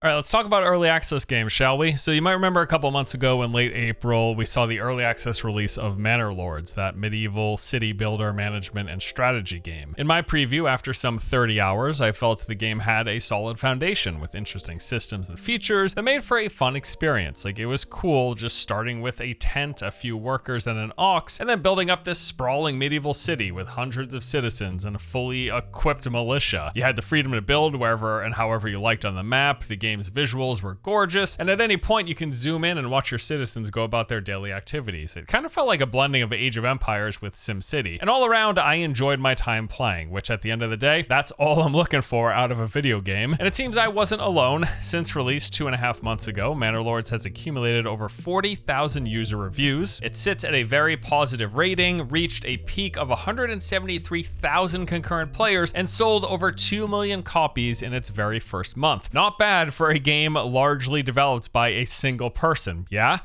All right, let's talk about early access games, shall we? So you might remember a couple months ago in late April, we saw the early access release of Manor Lords, that medieval city builder management and strategy game. In my preview, after some 30 hours, I felt the game had a solid foundation with interesting systems and features that made for a fun experience. Like, it was cool just starting with a tent, a few workers, and an ox, and then building up this sprawling medieval city with hundreds of citizens and a fully equipped militia. You had the freedom to build wherever and however you liked on the map. The game's visuals were gorgeous, and at any point you can zoom in and watch your citizens go about their daily activities. It kind of felt like a blending of Age of Empires with SimCity. And all around, I enjoyed my time playing, which at the end of the day, that's all I'm looking for out of a video game. And it seems I wasn't alone. Since release 2.5 months ago, Manor Lords has accumulated over 40,000 user reviews. It sits at a very positive rating, reached a peak of 173,000 concurrent players, and sold over 2 million copies in its very first month. Not bad for a game largely developed by a single person, yeah?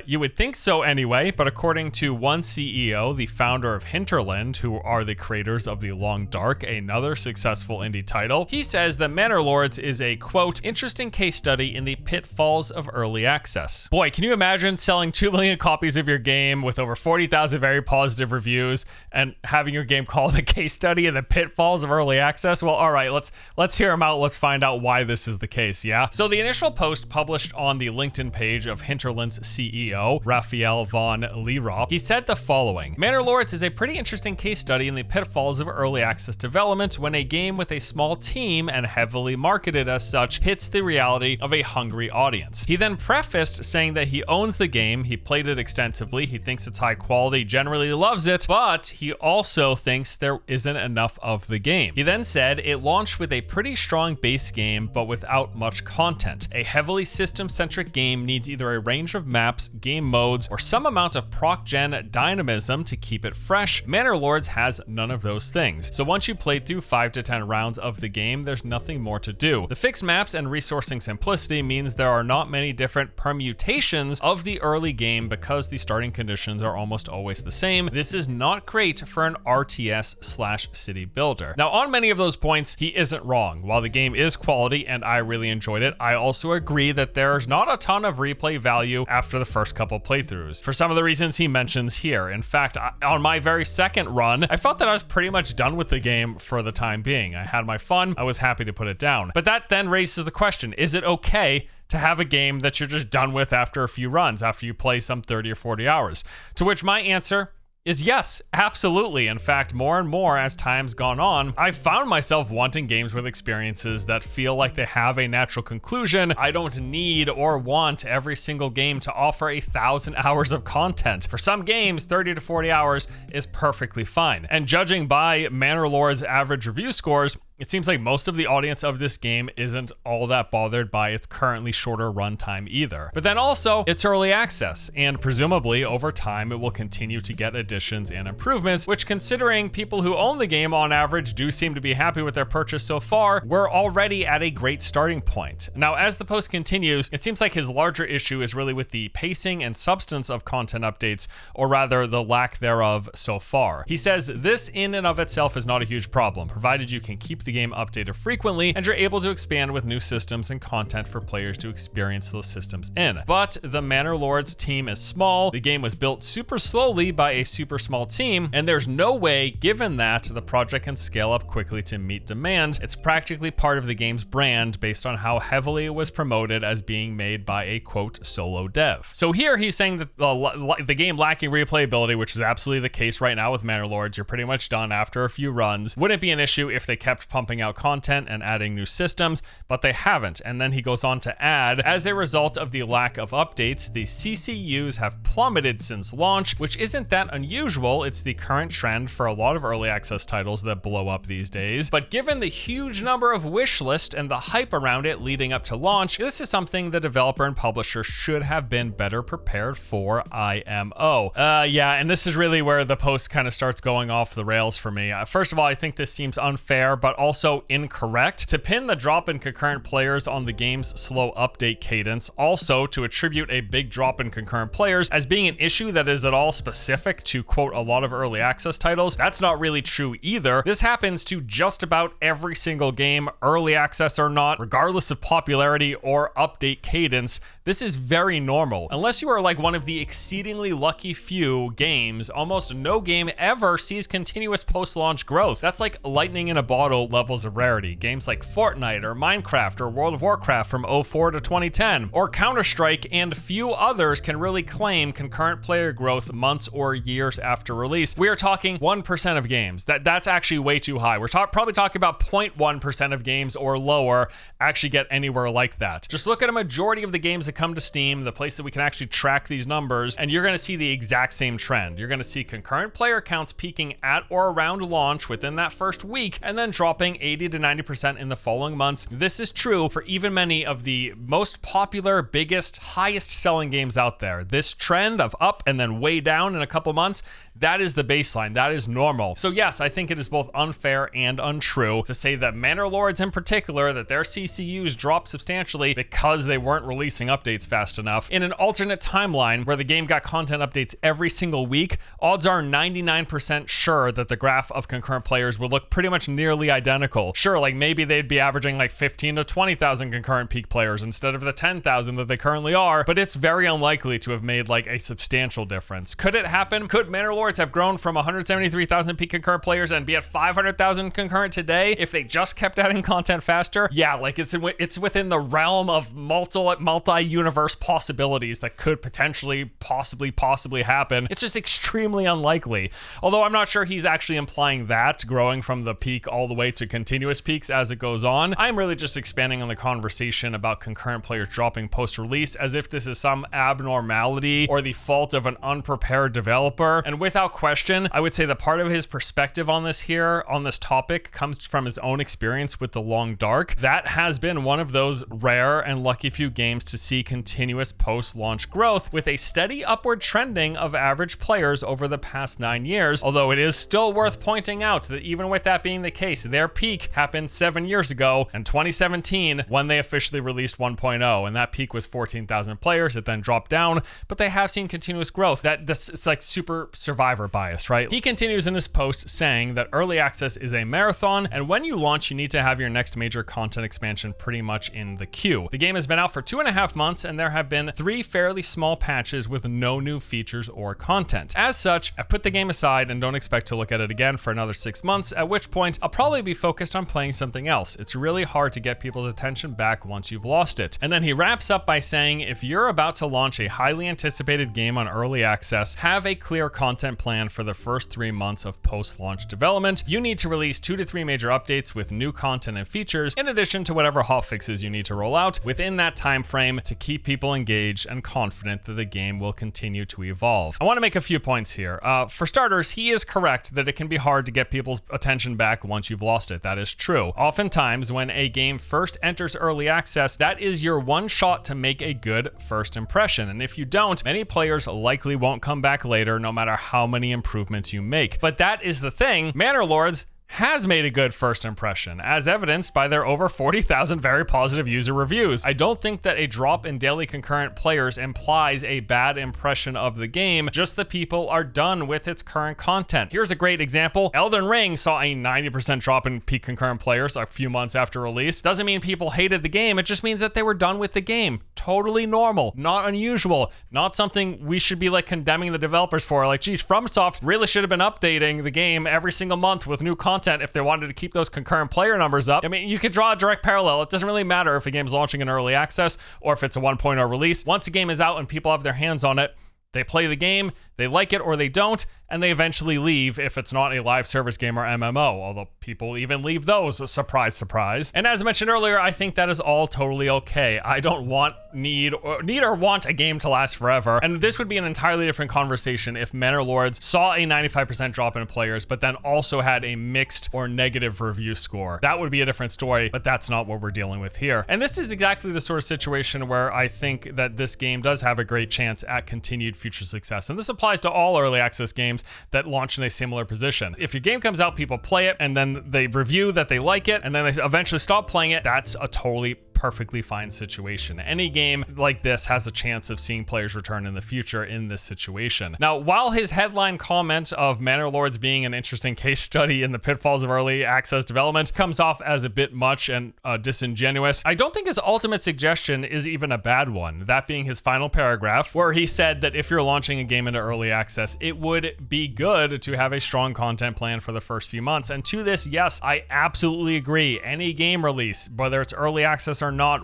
You would think so anyway, but according to one CEO, the founder of Hinterland, who are the creators of The Long Dark, another successful indie title, he says that Manor Lords is a, quote, interesting case study in the pitfalls of early access. Boy, can you imagine selling 2 million copies of your game with over 40,000 very positive reviews and having your game called a case study in the pitfalls of early access? Well, all right, let's hear him out. Let's find out why this is the case, yeah? So the initial post published on the LinkedIn page of Hinterland's CEO, Raphael von Lierop, he said the following: Manor Lords is a pretty interesting case study in the pitfalls of early access development when a game with a small team and heavily marketed as such hits the reality of a hungry audience. He then prefaced saying that he owns the game, he played it extensively, he thinks it's high quality, generally loves it, but he also thinks there isn't enough of the game. He then said it launched with a pretty strong base game, but without much content. A heavily system-centric game needs either a range of maps, game modes, or some amount of proc-gen dynamism to keep it fresh. Manor Lords has none of those things. So once you played through 5 to 10 rounds of the game, there's nothing more to do. The fixed maps and resourcing simplicity means there are not many different permutations of the early game because the starting conditions are almost always the same. This is not great for an RTS/city builder. Now, on many of those points, he isn't wrong. While the game is quality and I really enjoyed it, I also agree that there's not a ton of replay value after the first couple playthroughs, for some of the reasons he mentions here. In fact, on my very second run, I felt that I was pretty much done with the game for the time being. I had my fun, I was happy to put it down. But that then raises the question, is it okay to have a game that you're just done with after a few runs, after you play some 30 or 40 hours? To which my answer is yes, absolutely. In fact, more and more as time's gone on, I've found myself wanting games with experiences that feel like they have a natural conclusion. I don't need or want every single game to offer 1,000 hours of content. For some games, 30 to 40 hours is perfectly fine. And judging by Manor Lords' average review scores, it seems like most of the audience of this game isn't all that bothered by its currently shorter runtime either. But then also, it's early access, and presumably over time it will continue to get additions and improvements, which, considering people who own the game on average do seem to be happy with their purchase so far, we're already at a great starting point. Now, as the post continues, it seems like his larger issue is really with the pacing and substance of content updates, or rather the lack thereof so far. He says this in and of itself is not a huge problem, provided you can keep the game updated frequently and you're able to expand with new systems and content for players to experience those systems in. But the Manor Lords team is small, the game was built super slowly by a super small team, and there's no way, given that, the project can scale up quickly to meet demand. It's practically part of the game's brand based on how heavily it was promoted as being made by a, quote, solo dev. So here he's saying that the game lacking replayability, which is absolutely the case right now with Manor Lords, you're pretty much done after a few runs, wouldn't be an issue if they kept pumping out content and adding new systems, but they haven't. And then he goes on to add, as a result of the lack of updates, the CCUs have plummeted since launch, which isn't that unusual. It's the current trend for a lot of early access titles that blow up these days. But given the huge number of wish list and the hype around it leading up to launch, this is something the developer and publisher should have been better prepared for, IMO. Yeah, and this is really where the post kind of starts going off the rails for me. First of all, I think this seems unfair, but also incorrect. To pin the drop in concurrent players on the game's slow update cadence, also to attribute a big drop in concurrent players as being an issue that is at all specific to, quote, a lot of early access titles, that's not really true either. This happens to just about every single game, early access or not, regardless of popularity or update cadence. This is very normal. Unless you are like one of the exceedingly lucky few games, almost no game ever sees continuous post-launch growth. That's like lightning in a bottle levels of rarity. Games like Fortnite or Minecraft or World of Warcraft from 04 to 2010, or Counter-Strike and few others can really claim concurrent player growth months or years after release. We are talking 1% of games. That's actually way too high. We're probably talking about 0.1% of games or lower actually get anywhere like that. Just look at a majority of the games that come to Steam, the place that we can actually track these numbers, and you're going to see the exact same trend. You're going to see concurrent player counts peaking at or around launch within that first week, and then dropping 80 to 90% in the following months. This is true for even many of the most popular, biggest, highest selling games out there. This trend of up and then way down in a couple months, that is the baseline. That is normal. So yes, I think it is both unfair and untrue to say that Manor Lords in particular, that their CCUs dropped substantially because they weren't releasing updates fast enough. In an alternate timeline where the game got content updates every single week, odds are 99% sure that the graph of concurrent players would look pretty much nearly identical. Sure, like maybe they'd be averaging like 15 to 20,000 concurrent peak players instead of the 10,000 that they currently are, but it's very unlikely to have made like a substantial difference. Could it happen? Could Manor Lords have grown from 173,000 peak concurrent players and be at 500,000 concurrent today if they just kept adding content faster? Yeah, like it's within the realm of multi-universe possibilities that could potentially, possibly happen. It's just extremely unlikely. Although I'm not sure he's actually implying that, growing from the peak all the way to continuous peaks as it goes on. I'm really just expanding on the conversation about concurrent players dropping post-release as if this is some abnormality or the fault of an unprepared developer. And without question, I would say that part of his perspective on this topic comes from his own experience with The Long Dark. That has been one of those rare and lucky few games to see continuous post-launch growth with a steady upward trending of average players over the past 9 years, although it is still worth pointing out that even with that being the case, their peak happened 7 years ago in 2017 when they officially released 1.0, and that peak was 14,000 players. It then dropped down, but they have seen continuous growth. It's like super survivor bias, right? He continues in his post saying that early access is a marathon, and when you launch, you need to have your next major content expansion pretty much in the queue. The game has been out for 2.5 months, and there have been 3 fairly small patches with no new features or content. As such, I've put the game aside and don't expect to look at it again for another 6 months, at which point I'll probably be focused on playing something else. It's really hard to get people's attention back once you've lost it. And then he wraps up by saying, if you're about to launch a highly anticipated game on early access, have a clear content plan for the first 3 months of post-launch development. You need to release 2 to 3 major updates with new content and features, in addition to whatever hotfixes you need to roll out within that time frame to keep people engaged and confident that the game will continue to evolve. I want to make a few points here. For starters, he is correct that it can be hard to get people's attention back once you've lost it. That is true. Oftentimes, when a game first enters early access, that is your one shot to make a good first impression. And if you don't, many players likely won't come back later, no matter how many improvements you make. But that is the thing. Manor Lords has made a good first impression, as evidenced by their over 40,000 very positive user reviews. I don't think that a drop in daily concurrent players implies a bad impression of the game, just that people are done with its current content. Here's a great example. Elden Ring saw a 90% drop in peak concurrent players a few months after release. Doesn't mean people hated the game, it just means that they were done with the game. Totally normal, not unusual, not something we should be like condemning the developers for. Like, geez, FromSoft really should have been updating the game every single month with new content if they wanted to keep those concurrent player numbers up. I mean, you could draw a direct parallel. It doesn't really matter if a game's launching in early access or if it's a 1.0 release. Once a game is out and people have their hands on it, they play the game, they like it or they don't, and they eventually leave if it's not a live service game or MMO, although people even leave those, surprise, surprise. And as mentioned earlier, I think that is all totally okay. I don't need or want a game to last forever, and this would be an entirely different conversation if Manor Lords saw a 95% drop in players, but then also had a mixed or negative review score. That would be a different story, but that's not what we're dealing with here. And this is exactly the sort of situation where I think that this game does have a great chance at continued future success. And this applies to all early access games, games that launch in a similar position. If your game comes out, people play it, and then they review that they like it, and then they eventually stop playing it, that's a totally perfectly fine situation. Any game like this has a chance of seeing players return in the future in this situation. Now, while his headline comment of Manor Lords being an interesting case study in the pitfalls of early access development comes off as a bit much and disingenuous, I don't think his ultimate suggestion is even a bad one. That being his final paragraph, where he said that if you're launching a game into early access, it would be good to have a strong content plan for the first few months. And to this, yes, I absolutely agree. Any game release, whether it's early access or not,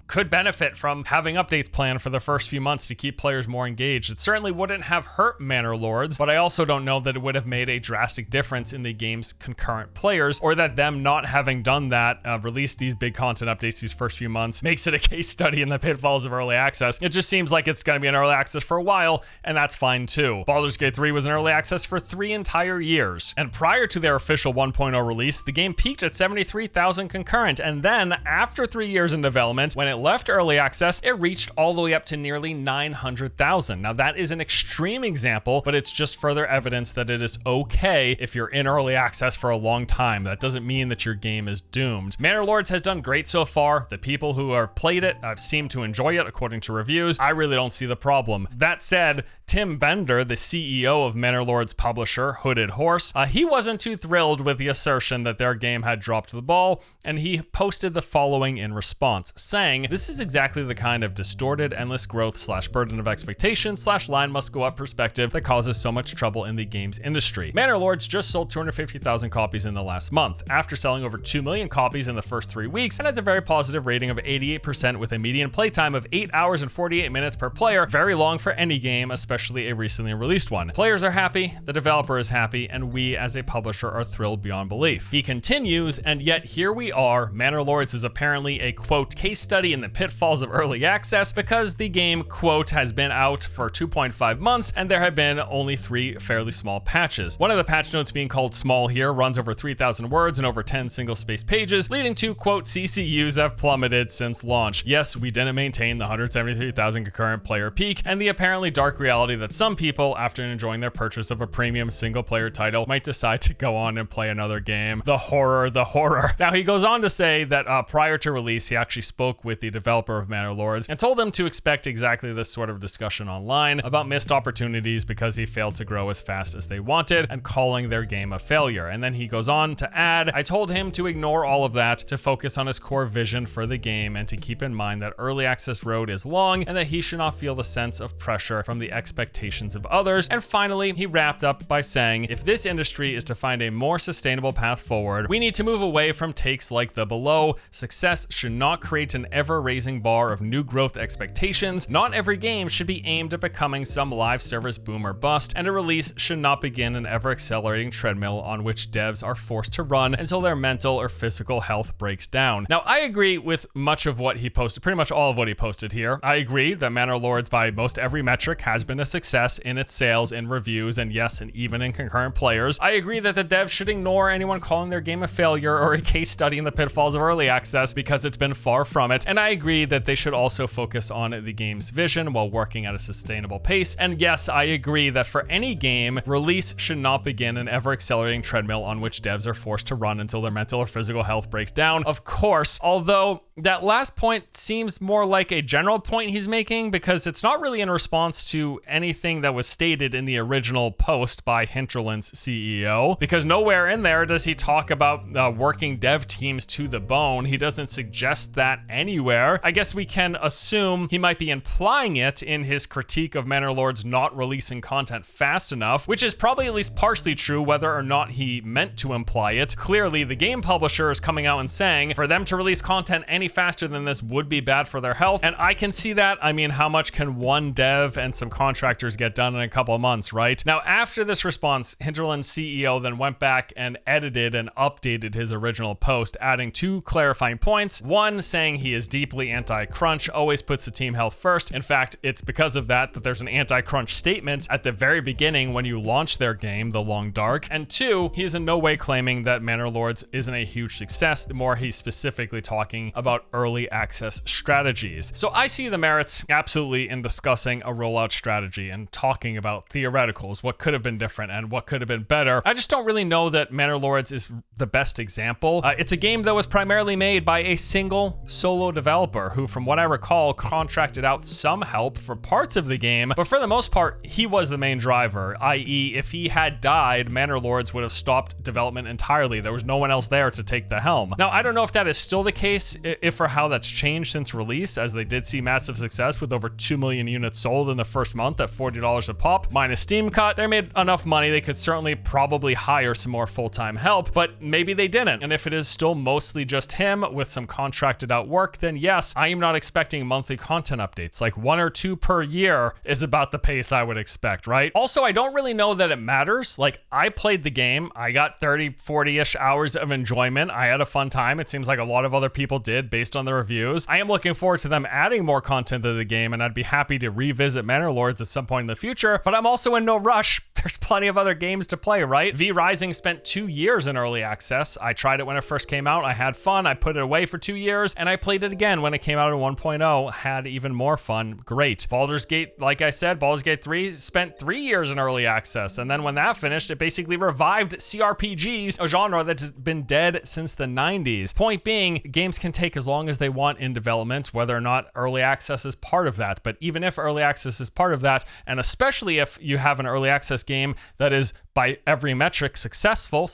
could benefit from having updates planned for the first few months to keep players more engaged. It certainly wouldn't have hurt Manor Lords, but I also don't know that it would have made a drastic difference in the game's concurrent players, or that them not having done that, released these big content updates these first few months, makes it a case study in the pitfalls of early access. It just seems like it's going to be in early access for a while, and that's fine too. Baldur's Gate 3 was in early access for 3 entire years, and prior to their official 1.0 release, the game peaked at 73,000 concurrent, and then after 3 years in development, when it left early access, it reached all the way up to nearly 900,000. Now that is an extreme example, but it's just further evidence that it is okay if you're in early access for a long time. That doesn't mean that your game is doomed. Manor Lords has done great so far. The people who have played it seem to enjoy it according to reviews. I really don't see the problem. That said, Tim Bender, the CEO of Manor Lords publisher Hooded Horse, he wasn't too thrilled with the assertion that their game had dropped the ball, and he posted the following in response, saying, "This is exactly the kind of distorted, endless growth / burden of expectation / line must go up perspective that causes so much trouble in the games industry. Manor Lords just sold 250,000 copies in the last month, after selling over 2 million copies in the first 3 weeks, and has a very positive rating of 88% with a median playtime of 8 hours and 48 minutes per player, very long for any game, especially a recently released one. Players are happy, the developer is happy, and we as a publisher are thrilled beyond belief." He continues, "And yet here we are, Manor Lords is apparently a quote case study in the pitfalls of early access because the game quote has been out for 2.5 months and there have been only 3 fairly small patches. One of the patch notes being called small here runs over 3,000 words and over 10 single-spaced pages, leading to quote CCUs have plummeted since launch. Yes, we didn't maintain the 173,000 concurrent player peak, and the apparently dark reality that some people, after enjoying their purchase of a premium single-player title, might decide to go on and play another game. The horror, the horror." Now he goes on to say that prior to release, he actually spoke with the developer of Manor Lords and told them to expect exactly this sort of discussion online about missed opportunities because he failed to grow as fast as they wanted and calling their game a failure. And then he goes on to add, "I told him to ignore all of that, to focus on his core vision for the game and to keep in mind that early access road is long and that he should not feel the sense of pressure from the expectations of others." And finally, he wrapped up by saying, "If this industry is to find a more sustainable path forward, we need to move away from takes like the below. Success should not create an ever-raising bar of new growth expectations. Not every game should be aimed at becoming some live service boom or bust, and a release should not begin an ever-accelerating treadmill on which devs are forced to run until their mental or physical health breaks down." Now, I agree with much of what he posted, pretty much all of what he posted here. I agree that Manor Lords, by most every metric, has been a success in its sales, in reviews, and yes, and even in concurrent players. I agree that the devs should ignore anyone calling their game a failure or a case study in the pitfalls of early access because it's been far from it. And I agree that they should also focus on the game's vision while working at a sustainable pace. And yes, I agree that for any game, release should not begin an ever-accelerating treadmill on which devs are forced to run until their mental or physical health breaks down. Of course, although that last point seems more like a general point he's making because it's not really in response to anything that was stated in the original post by Hinterland's CEO, because nowhere in there does he talk about working dev teams to the bone. He doesn't suggest that anywhere. I guess we can assume he might be implying it in his critique of Manor Lords not releasing content fast enough, which is probably at least partially true whether or not he meant to imply it. Clearly, the game publisher is coming out and saying for them to release content any faster than this would be bad for their health, and I can see that. I mean, how much can one dev and some contractors get done in a couple of months, right? Now, after this response, Hinterland's CEO then went back and edited and updated his original post, adding 2 clarifying points. One, fun, saying he is deeply anti-crunch, always puts the team health first. In fact, it's because of that there's an anti-crunch statement at the very beginning when you launch their game, The Long Dark. And 2, he is in no way claiming that Manor Lords isn't a huge success. The more he's specifically talking about early access strategies. So I see the merits absolutely in discussing a rollout strategy and talking about theoreticals, what could have been different and what could have been better. I just don't really know that Manor Lords is the best example. It's a game that was primarily made by a single solo developer who, from what I recall, contracted out some help for parts of the game, but for the most part, he was the main driver, i.e. if he had died, Manor Lords would have stopped development entirely. There was no one else there to take the helm. Now, I don't know if that is still the case, if or how that's changed since release, as they did see massive success with over 2 million units sold in the first month at $40 a pop, minus Steam cut. They made enough money, they could certainly probably hire some more full-time help, but maybe they didn't. And if it is still mostly just him with some contracted out work, then yes, I am not expecting monthly content updates. Like 1 or 2 per year is about the pace I would expect, right? Also, I don't really know that it matters. Like, I played the game, I got 30, 40-ish hours of enjoyment. I had a fun time. It seems like a lot of other people did based on the reviews. I am looking forward to them adding more content to the game, and I'd be happy to revisit Manor Lords at some point in the future, but I'm also in no rush. There's plenty of other games to play, right? V Rising spent 2 years in early access. I tried it when it first came out. I had fun. I put it away for 2 years, and I played it again when it came out in 1.0. Had even more fun. Great. Baldur's Gate, like I said, Baldur's Gate 3 spent 3 years in early access, and then when that finished, it basically revived CRPGs, a genre that's been dead since the 90s. Point being, games can take as long as they want in development, whether or not early access is part of that. But even if early access is part of that, and especially if you have an early access game that is by every metric successful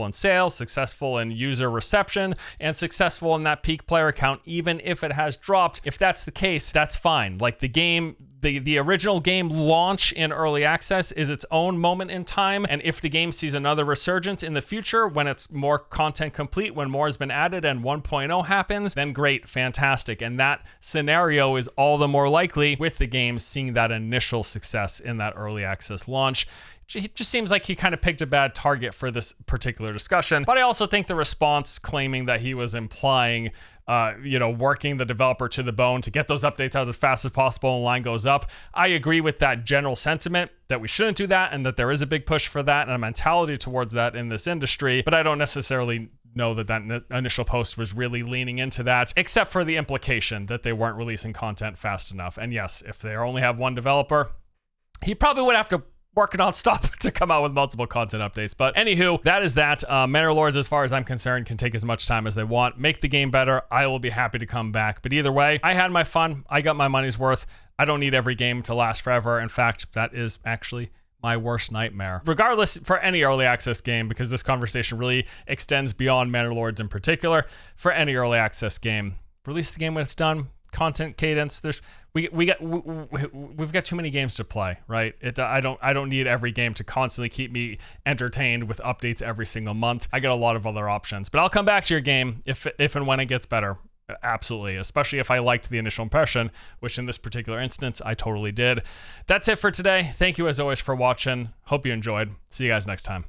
in sales, successful in user reception, and successful in that peak player count, even if it has dropped, if that's the case, that's fine. Like the game, the original game launch in early access is its own moment in time, and if the game sees another resurgence in the future when it's more content complete, when more has been added and 1.0 happens, then great, fantastic. And that scenario is all the more likely with the game seeing that initial success in that early access launch. It just seems like he kind of picked a bad target for this particular discussion. But I also think the response claiming that he was implying, working the developer to the bone to get those updates out as fast as possible and line goes up. I agree with that general sentiment that we shouldn't do that and that there is a big push for that and a mentality towards that in this industry. But I don't necessarily know that initial post was really leaning into that, except for the implication that they weren't releasing content fast enough. And yes, if they only have one developer, he probably would have to working on stop to come out with multiple content updates. But anywho, that is that. Manor Lords, as far as I'm concerned, can take as much time as they want. Make the game better. I will be happy to come back. But either way, I had my fun. I got my money's worth. I don't need every game to last forever. In fact, that is actually my worst nightmare. Regardless, for any early access game, because this conversation really extends beyond Manor Lords in particular, for any early access game, release the game when it's done. Content cadence. We've got too many games to play, right? I don't need every game to constantly keep me entertained with updates every single month. I got a lot of other options, but I'll come back to your game if and when it gets better. Absolutely, especially if I liked the initial impression, which in this particular instance I totally did. That's it for today. Thank you as always for watching. Hope you enjoyed. See you guys next time.